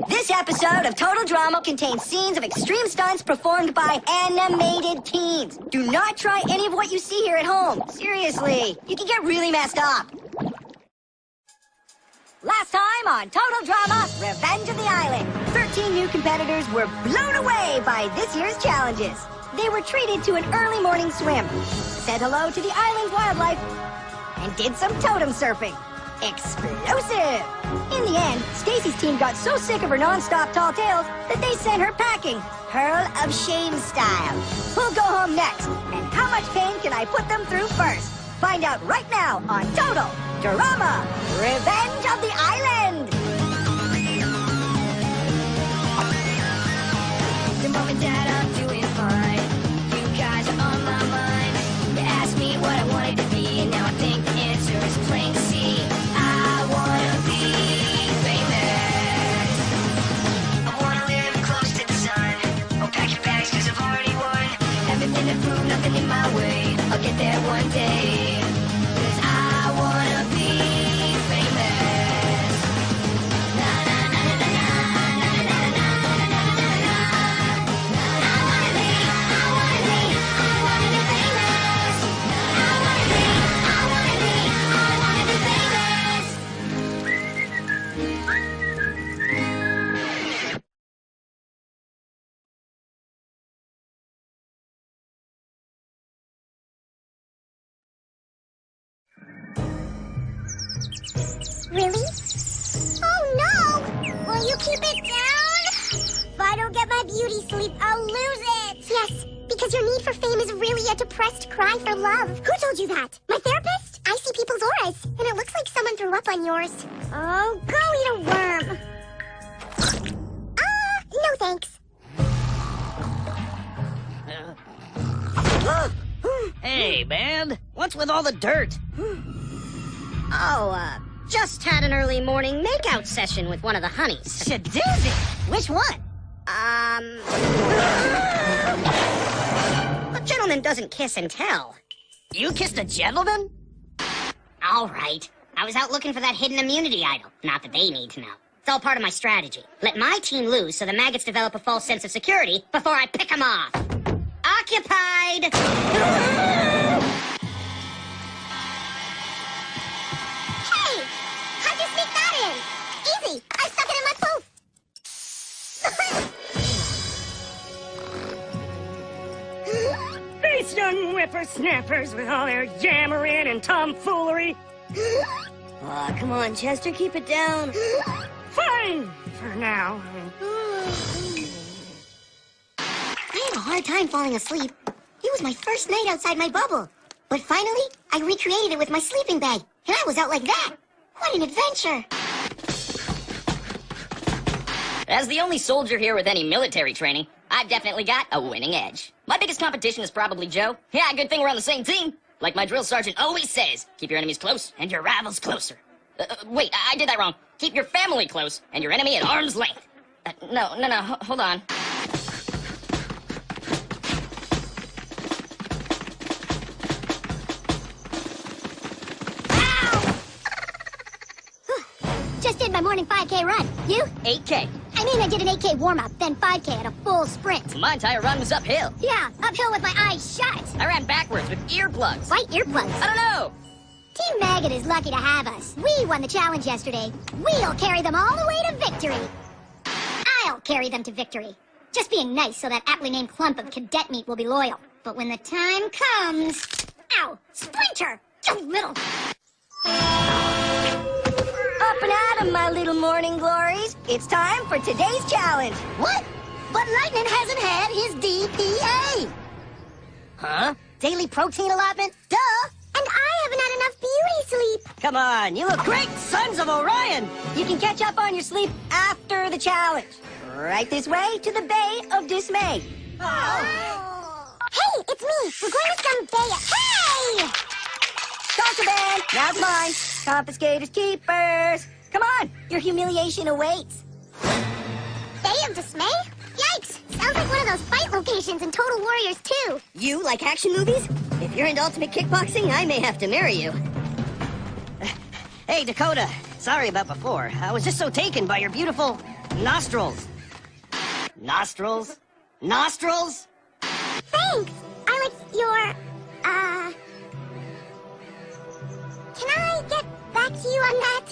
This episode of Total Drama contains scenes of extreme stunts performed by animated teens. Do not try any of what you see here at home. Seriously, you can get really messed up. Last time on Total Drama, Revenge of the Island. 13 new competitors were blown away by this year's challenges. They were treated to an early morning swim, said hello to the island's wildlife, and did some totem surfing. Explosive! In the end, Stacy's team got so sick of her non-stop tall tales that they sent her packing, Pearl of Shame style. Who'll go home next? And how much pain can I put them through first? Find out right now on Total Drama, Revenge of the Island! The mom and dad, I'm doing fine. You guys are on my mind. You asked me what I wanted to be, and now I think the answer is plain to see. I wanna be famous. I wanna live close to the sun. I'll pack your bags 'cause I've already won. Everything to prove, nothing in my way. I'll get there one day. 'Cause I wanna be famous. Na na na na na na na na na na na na. I wanna be famous. I wanna be famous. Really? Oh no! Will you keep it down? If I don't get my beauty sleep, I'll lose it! Yes, because your need for fame is really a depressed cry for love. Who told you that? My therapist? I see people's auras, and it looks like someone threw up on yours. Oh, go eat a worm. No thanks. Hey, man, what's with all the dirt? Just had an early morning makeout session with one of the honeys. Shadoozy! Which one? A gentleman doesn't kiss and tell. You kissed a gentleman? All right. I was out looking for that hidden immunity idol. Not that they need to know. It's all part of my strategy. Let my team lose so the maggots develop a false sense of security before I pick them off. Occupied! Hey! How'd you sneak that in? Easy! I stuck it in my poof! These young whippersnappers with all their yammering and tomfoolery. Aw, come on, Chester, keep it down. Fine, for now. I had a hard time falling asleep. It was my first night outside my bubble. But finally, I recreated it with my sleeping bag, and I was out like that. What an adventure! As the only soldier here with any military training, I've definitely got a winning edge. My biggest competition is probably Joe. Yeah, good thing we're on the same team. Like my drill sergeant always says, keep your enemies close and your rivals closer. Wait, I did that wrong. Keep your family close and your enemy at arm's length. No, hold on. Just did my morning 5K run. You? 8K. I mean, I did an 8K warm-up, then 5K at a full sprint. My entire run was uphill. Yeah, uphill with my eyes shut. I ran backwards with earplugs. Why earplugs? I don't know. Team Maggot is lucky to have us. We won the challenge yesterday. We'll carry them all the way to victory. I'll carry them to victory. Just being nice so that aptly named clump of cadet meat will be loyal. But when the time comes... Ow! Splinter! You little... Up and at 'em, my little morning glories. It's time for today's challenge. What? But Lightning hasn't had his DPA. Huh? Daily protein allotment? Duh! And I haven't had enough beauty sleep. Come on, you look great, Sons of Orion! You can catch up on your sleep after the challenge. Right this way to the Bay of Dismay. Hey, it's me. We're going to some bay... Hey! Contraband! That's mine. Confiscators, keepers. Come on, your humiliation awaits. Bay of Dismay? Yikes! Sounds like one of those fight locations in Total Warriors 2. You like action movies? If you're into ultimate kickboxing, I may have to marry you. Hey, Dakota. Sorry about before. I was just so taken by your beautiful Nostrils. Nostrils? Nostrils? Thanks! I like your, Can I get back to you on that?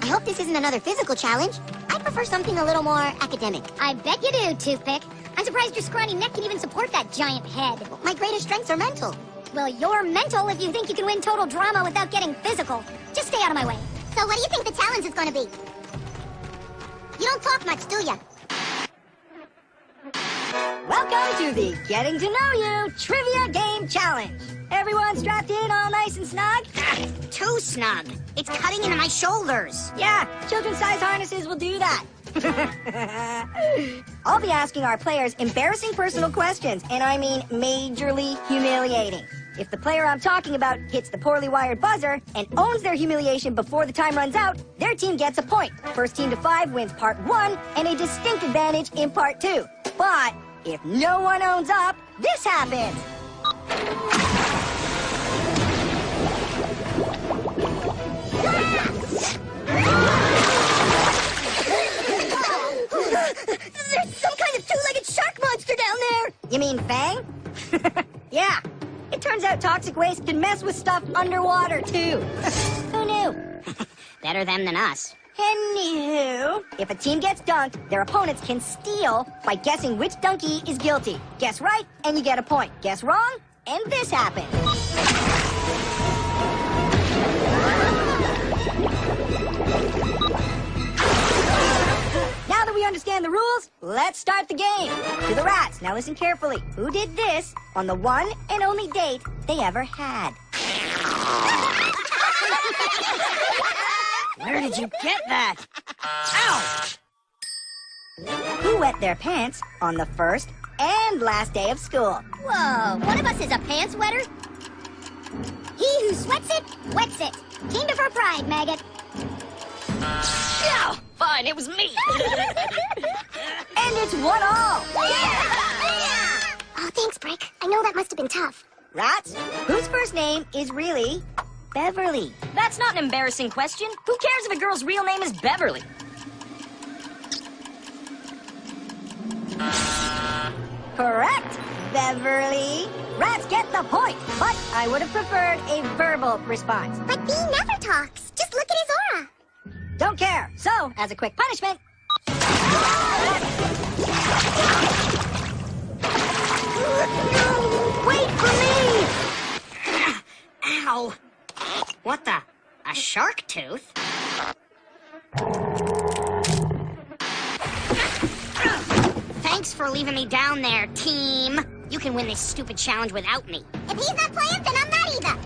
I hope this isn't another physical challenge. I prefer something a little more academic. I bet you do, Toothpick. I'm surprised your scrawny neck can even support that giant head. My greatest strengths are mental. Well, you're mental if you think you can win total drama without getting physical. Just stay out of my way. So what do you think the challenge is going to be? You don't talk much, do ya? Welcome to the Getting to Know You Trivia Game Challenge. Everyone strapped in all nice and snug? Too snug. It's cutting into my shoulders. Yeah, children's-size harnesses will do that. I'll be asking our players embarrassing personal questions, and I mean majorly humiliating. If the player I'm talking about hits the poorly wired buzzer and owns their humiliation before the time runs out, their team gets a point. First team to 5 wins part 1 and a distinct advantage in part 2. But if no one owns up, this happens. There's some kind of two-legged shark monster down there! You mean Fang? Yeah. It turns out toxic waste can mess with stuff underwater, too. Who knew? Better them than us. Anywho, if a team gets dunked, their opponents can steal by guessing which donkey is guilty. Guess right, and you get a point. Guess wrong, and this happens. Now that we understand the rules, let's start the game. To the rats, now listen carefully. Who did this on the one and only date they ever had? Where did you get that? Ow! Who wet their pants on the first and last day of school? Whoa, one of us is a pants wetter? He who sweats it, wets it. Kingdom for pride, maggot. Yeah, fine, it was me. And it's 1-1. Oh, thanks, Brick. I know that must have been tough. Rats, whose first name is really Beverly? That's not an embarrassing question. Who cares if a girl's real name is Beverly? Correct, Beverly. Rats get the point, but I would have preferred a verbal response. But Bee never talks. Just look at his aura. Don't care. So, as a quick punishment... Wait for me! Ow! What the? A shark tooth? Thanks for leaving me down there, team. You can win this stupid challenge without me. If he's not playing, then I'm not either.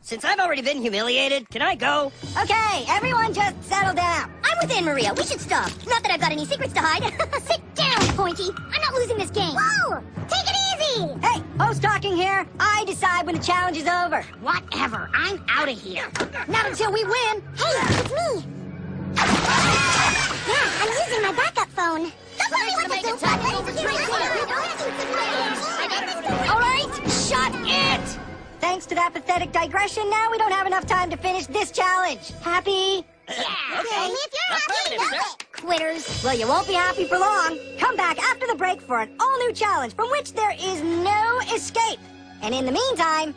Since I've already been humiliated, can I go? Okay, everyone just settle down. I'm with Anne Maria. We should stop. Not that I've got any secrets to hide. Sit down, Pointy. I'm not losing this game. Whoa! Take it easy! Hey, host talking here. I decide when the challenge is over. Whatever. I'm out of here. Not until we win. Hey, it's me! Yeah, I'm using my backup phone. Don't tell me what to do! All right, shut it! Thanks to that pathetic digression, now we don't have enough time to finish this challenge. Happy? Okay, if you're happy, Quitters. Well, you won't be happy for long. Come back after the break for an all-new challenge from which there is no escape. And in the meantime...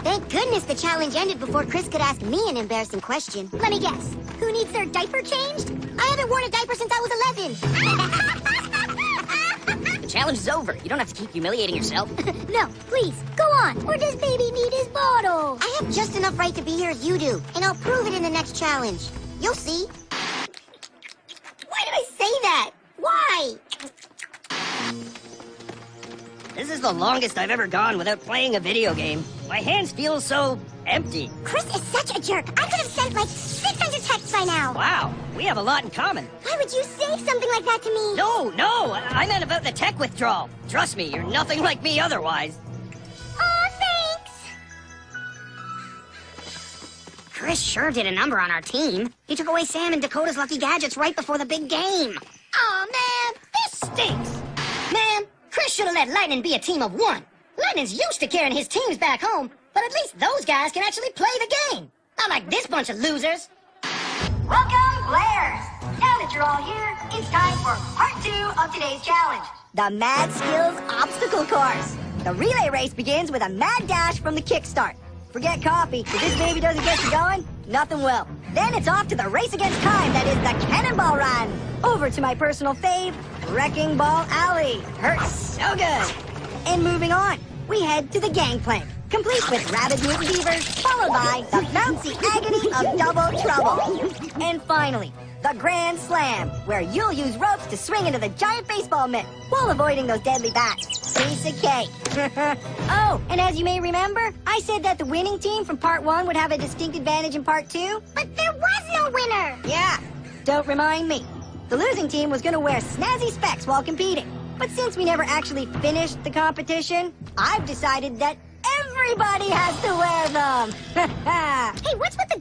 Thank goodness the challenge ended before Chris could ask me an embarrassing question. Let me guess. Who needs their diaper changed? I haven't worn a diaper since I was 11. The challenge is over. You don't have to keep humiliating yourself. No, please, go on. Or does baby need his bottle? I have just enough right to be here as you do, and I'll prove it in the next challenge. You'll see. Why did I say that? Why? This is the longest I've ever gone without playing a video game. My hands feel so empty. Chris is such a jerk. I could have sent like 600 texts by now. Wow, we have a lot in common. Why would you say something like that to me? No, I meant about the tech withdrawal. Trust me, you're nothing like me otherwise. Aw, thanks. Chris sure did a number on our team. He took away Sam and Dakota's lucky gadgets right before the big game. Aw, man, this stinks. Man, Chris should have let Lightning be a team of one. Lightning's used to carrying his teams back home, but at least those guys can actually play the game. Not like this bunch of losers. Welcome, players! Now that you're all here, it's time for part 2 of today's challenge. The Mad Skills Obstacle Course. The relay race begins with a mad dash from the kickstart. Forget coffee. If this baby doesn't get you going, nothing will. Then it's off to the race against time that is the Cannonball Run. Over to my personal fave, Wrecking Ball Alley. Hurts so good. And moving on, we head to the Gangplank, complete with rabid mutant beavers, followed by the bouncy agony of Double Trouble. And finally, the Grand Slam, where you'll use ropes to swing into the giant baseball mitt while avoiding those deadly bats. Piece of cake. Oh, and as you may remember, I said that the winning team from part 1 would have a distinct advantage in part 2. But there was no winner. Yeah, don't remind me. The losing team was going to wear snazzy specs while competing. But since we never actually finished the competition, I've decided that everybody has to wear them. Hey, what's with the